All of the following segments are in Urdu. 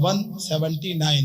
179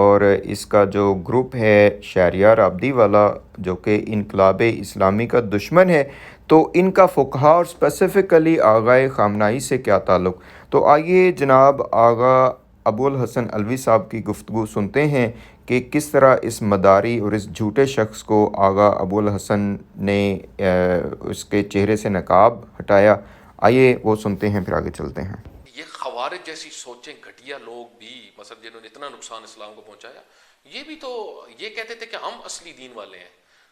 اور اس کا جو گروپ ہے شہریار آبادی والا جو کہ انقلاب اسلامی کا دشمن ہے، تو ان کا فقہا اور اسپیسیفکلی آغا خامنہئی سے کیا تعلق؟ تو آئیے جناب آغا ابو الحسن علوی صاحب کی گفتگو سنتے ہیں کہ کس طرح اس مداری اور اس جھوٹے شخص کو آغا ابو الحسن نے اس کے چہرے سے نقاب ہٹایا۔ آئیے وہ سنتے ہیں، پھر آگے چلتے ہیں۔ یہ خوارج جیسی سوچیں گھٹیا لوگ بھی مثلا جنہوں نے اتنا نقصان اسلام کو پہنچایا، یہ بھی تو یہ کہتے تھے کہ ہم اصلی دین والے ہیں۔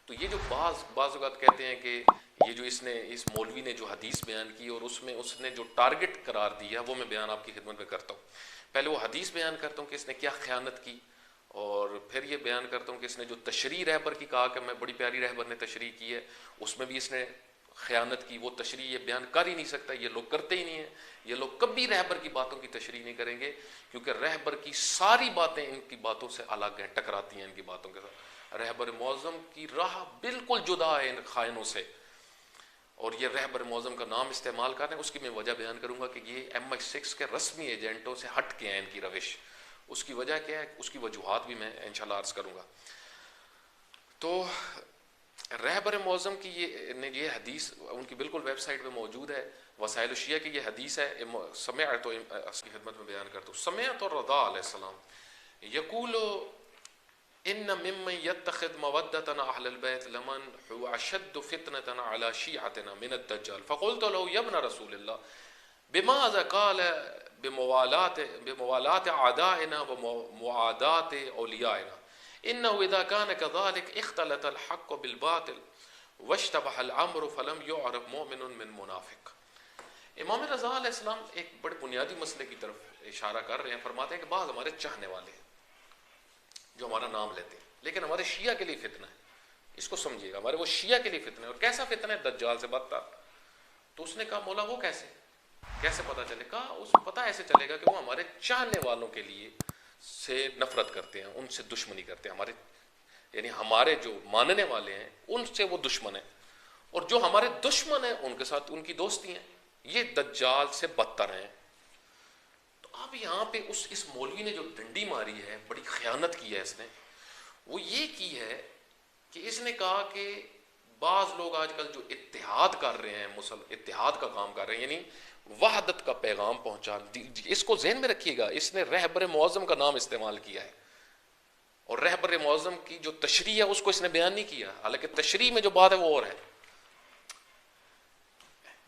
تو یہ جو بعض اوقات کہتے ہیں کہ یہ جو اس مولوی نے جو حدیث بیان کی اور اس نے جو ٹارگٹ قرار دیا، وہ میں بیان آپ کی خدمت میں کرتا ہوں۔ پہلے وہ حدیث بیان کرتا ہوں کہ اس نے کیا خیانت کی، اور پھر یہ بیان کرتا ہوں کہ اس نے جو تشریح رہبر کی کہا کہ میں بڑی پیاری رہبر نے تشریح کی ہے، اس میں بھی اس نے خیانت کی۔ وہ تشریح یہ بیان کر ہی نہیں سکتا، یہ لوگ کرتے ہی نہیں ہیں۔ یہ لوگ کبھی رہبر کی باتوں کی تشریح نہیں کریں گے، کیونکہ رہبر کی ساری باتیں ان کی باتوں سے الگ ہیں، ٹکراتی ہیں ان کی باتوں کے ساتھ۔ رہبر معظم کی راہ بالکل جدا ہے ان خائنوں سے، اور یہ رہبر معظم کا نام استعمال کر رہے ہیں۔ اس کی میں وجہ بیان کروں گا کہ یہ MI6 کے رسمی ایجنٹوں سے ہٹ کے ہیں ان کی روش۔ اس کی وجہ کیا ہے، اس کی وجوہات بھی میں انشاءاللہ عرض کروں گا۔ تو رہبر معظم کی یہ حدیث ان کی بالکل ویب سائٹ پہ موجود ہے، وسائل الشیعہ کی یہ حدیث ہے۔ سمعت تو اس کی خدمت میں بیان کرتا ہوں۔ سمعت الرضا علیہ السلام یقول ان ممن يتخذ مودتنا اهل البيت لمن هو اشد فتنه على شيعتنا من الدجال فقلت له يا ابن رسول الله بماذا قال بموالات اعدائنا ومعادات اوليائنا انه اذا كان كذلك اختلط الحق بالباطل واشتبه الامر فلم يعرف مؤمن من منافق۔ امام رضا علیہ السلام ایک بڑے بنیادی مسئلے کی طرف اشارہ کر رہے ہیں۔ فرماتے ہیں کہ بعض ہمارے چاہنے والے ہیں جو ہمارا نام لیتے ہیں، لیکن ہمارے شیعہ کے لیے فتنہ ہے۔ اس کو سمجھیے گا، ہمارے وہ شیعہ کے لیے فتنہ ہے۔ اور کیسا فتنہ ہے؟ دجال سے بدتر۔ تو اس نے کہا مولا وہ کیسے پتہ چلے؟ کہا اس پتہ ایسے چلے گا کہ وہ ہمارے چاہنے والوں کے لیے سے نفرت کرتے ہیں، ان سے دشمنی کرتے ہیں۔ ہمارے جو ماننے والے ہیں ان سے وہ دشمن ہیں، اور جو ہمارے دشمن ہیں ان کے ساتھ ان کی دوستی ہیں۔ یہ دجال سے بدتر ہیں۔ تو اب یہاں پہ اس مولوی نے جو ڈنڈی ماری ہے، بڑی خیانت کی ہے اس نے، وہ یہ کی ہے کہ اس نے کہا کہ بعض لوگ آج کل جو اتحاد کر رہے ہیں، اتحاد کا کام کر رہے ہیں، یعنی وحدت کا پیغام پہنچا، اس کو ذہن میں رکھیے گا، اس نے رہبر معظم کا نام استعمال کیا ہے، اور رہبر معظم کی جو تشریح ہے اس کو اس نے بیان نہیں کیا، حالانکہ تشریح میں جو بات ہے وہ اور ہے۔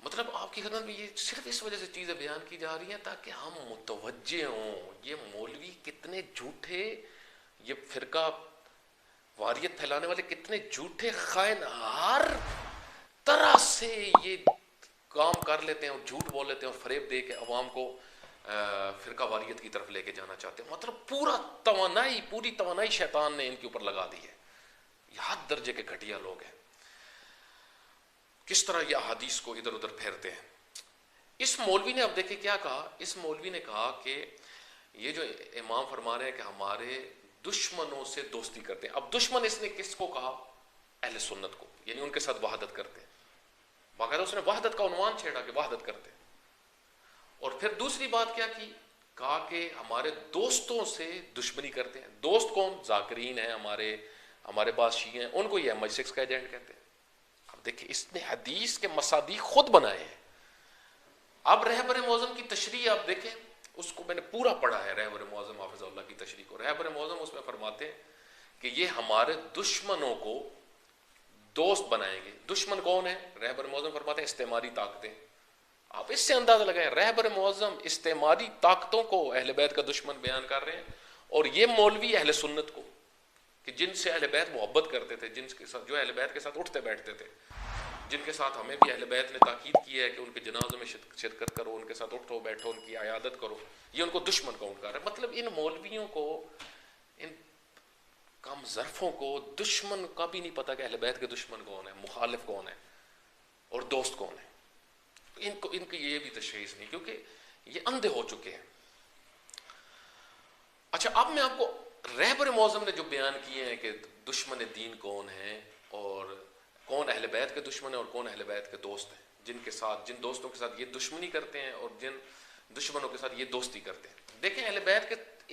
مطلب آپ کی خدمت میں یہ صرف اس وجہ سے چیزیں بیان کی جا رہی ہیں تاکہ ہم متوجہ ہوں یہ مولوی کتنے جھوٹے، یہ فرقہ واریت پھیلانے والے کتنے جھوٹے خائن، ہر طرح سے یہ کام کر لیتے ہیں اور جھوٹ بول لیتے ہیں اور فریب دے کے عوام کو فرقہ واریت کی طرف لے کے جانا چاہتے ہیں۔ مطلب پوری توانائی شیطان نے ان کے اوپر لگا دی ہے۔ یہ حد درجے کے گھٹیا لوگ ہیں۔ کس طرح یہ احادیث کو ادھر ادھر پھیرتے ہیں۔ اس مولوی نے اب دیکھیں کیا کہا، اس مولوی نے کہا کہ یہ جو امام فرما رہے ہیں کہ ہمارے دشمنوں سے دوستی کرتے ہیں۔ اب دشمن اس نے کس کو کہا؟ اہل سنت کو، یعنی ان کے ساتھ وحدت کرتے ہیں۔ باقاعدہ اس نے وحدت کا عنوان چھیڑا کہ وحدت کرتے ہیں۔ اور پھر دوسری بات کیا کی؟ کہا کہ ہمارے دوستوں سے دشمنی کرتے ہیں۔ دوست کون؟ ذاکرین ہیں، ہمارے پاس شیعہ ہیں، ان کو یہ MI6 کا ایجنٹ کہتے ہیں۔ اب دیکھیں اس نے حدیث کے مصادیق خود بنائے ہیں۔ اب رہبر معظم کی تشریح آپ دیکھیں، اس کو میں نے پورا پڑھا ہے، رہبر معظم حافظ اللہ کی تشریح کو۔ رہبر معظم اس میں فرماتے ہیں کہ یہ ہمارے دشمنوں کو دوست بنائیں گے۔ دشمن کون ہے؟ رہبر معظم فرماتے ہیں استعماری طاقتیں۔ آپ اس سے اندازہ لگائیں، رہبر معظم استعماری طاقتوں کو اہل بیت کا دشمن بیان کر رہے ہیں، اور یہ مولوی اہل سنت کو، کہ جن سے اہل بیت محبت کرتے تھے، جن کے ساتھ جو اہل بیت کے ساتھ اٹھتے بیٹھتے تھے، جن کے ساتھ ہمیں بھی اہل بیت نے تاکید کی ہے کہ ان کے جنازوں میں شرکت کرو، ان کے ساتھ اٹھو بیٹھو، ان کی عیادت کرو، یہ ان کو دشمن کاؤنٹ کر رہا ہے۔ مطلب ان مولویوں کو، ان کم ظرفوں کو دشمن کا بھی نہیں پتا کہ اہل بیت کے دشمن کون ہے، مخالف کون ہے اور دوست کون ہے۔ ان کی یہ بھی تشخیص نہیں، کیونکہ یہ اندھے ہو چکے ہیں۔ اچھا اب میں آپ کو رہبر معظم نے جو بیان کیے ہیں کہ دشمن دین کون ہے، اور کون اہل بیت کے دشمن ہیں اور کون اہل بیت کے دوست ہیں، جن دوستوں کے ساتھ یہ دشمنی کرتے ہیں اور جن دشمنوں کے ساتھ یہ دوستی کرتے ہیں۔ دیکھیں اہل بیت کے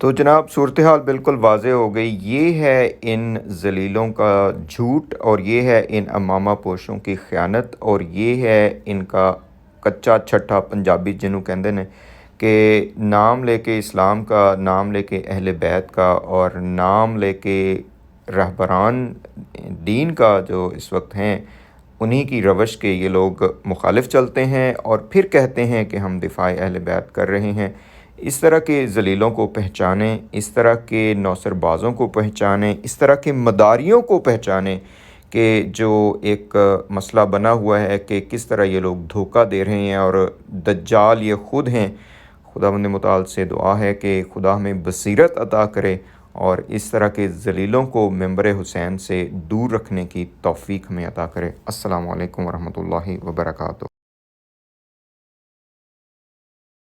تو جناب صورتحال بالکل واضح ہو گئی. یہ ہے ان ذلیلوں کا جھوٹ اور یہ ہے ان امامہ پوشوں کی خیانت اور یہ ہے ان کا کچا چھٹا پنجابی جنہوں کہندے نے کہ نام لے کے اسلام کا، نام لے کے اہل بیت کا اور نام لے کے رہبران دین کا جو اس وقت ہیں انہی کی روش کے یہ لوگ مخالف چلتے ہیں اور پھر کہتے ہیں کہ ہم دفاع اہل بیت کر رہے ہیں. اس طرح کے ذلیلوں کو پہچانیں، اس طرح کے نوسر بازوں کو پہچانیں، اس طرح کے مداریوں کو پہچانیں کہ جو ایک مسئلہ بنا ہوا ہے کہ کس طرح یہ لوگ دھوکہ دے رہے ہیں اور دجال یہ خود ہیں. خداوند متعال سے دعا ہے کہ خدا ہمیں بصیرت عطا کرے اور اس طرح کے ذلیلوں کو منبر حسین سے دور رکھنے کی توفیق ہمیں عطا کرے. السلام علیکم ورحمۃ اللہ وبرکاتہ.